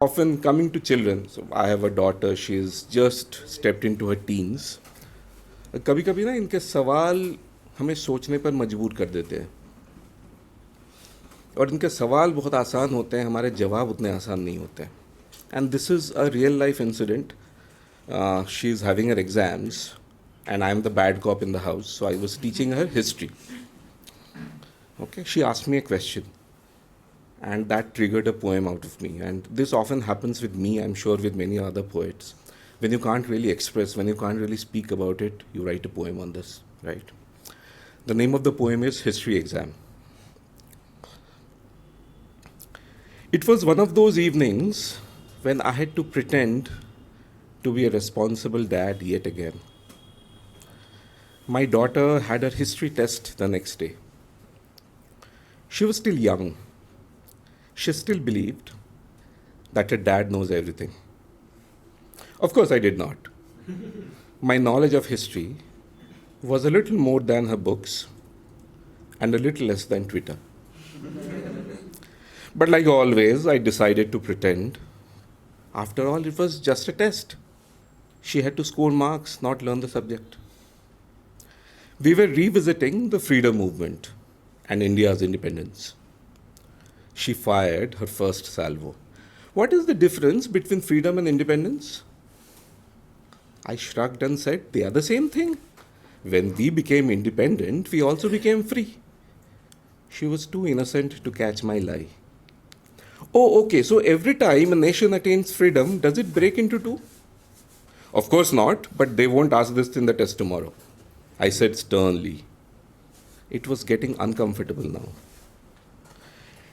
Often coming to children, so I have a daughter, she's just stepped into her teens. कभी कभी ना इनके सवाल हमें सोचने पर मजबूर कर देते हैं, और इनके सवाल बहुत आसान होते हैं, हमारे जवाब उतने आसान नहीं होते. And this is a real life incident. She is having her exams and I'm the bad cop in the house, so I was teaching her history. Okay, she asked me a question, and that triggered a poem out of me. And this often happens with me, I'm sure with many other poets. When you can't really express, when you can't really speak about it, you write a poem on this, right? The name of the poem is History Exam. It was one of those evenings when I had to pretend to be a responsible dad yet again. My daughter had her history test the next day. She was still young. She still believed that her dad knows everything. Of course, I did not. My knowledge of history was a little more than her books and a little less than Twitter. But like always, I decided to pretend. After all, it was just a test. She had to score marks, not learn the subject. We were revisiting the freedom movement and India's independence. She fired her first salvo. What is the difference between freedom and independence? I shrugged and said, they are the same thing. When we became independent, we also became free. She was too innocent to catch my lie. Oh, okay, so every time a nation attains freedom, does it break into two? Of course not, but they won't ask this in the test tomorrow, I said sternly. It was getting uncomfortable now.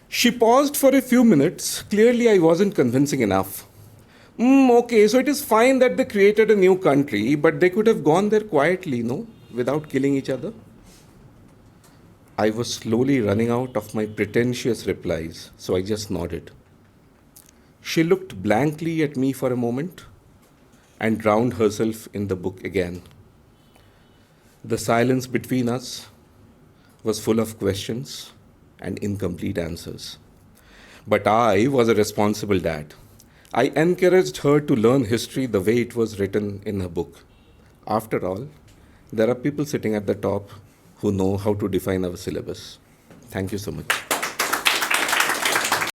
She paused for a few minutes. Clearly, I wasn't convincing enough. Okay, so it is fine that they created a new country, but they could have gone there quietly, no? Without killing each other. I was slowly running out of my pretentious replies, so I just nodded. She looked blankly at me for a moment and drowned herself in the book again. The silence between us was full of questions and incomplete answers. But I was a responsible dad. I encouraged her to learn history the way it was written in her book. After all, there are people sitting at the top who know how to define our syllabus. Thank you so much.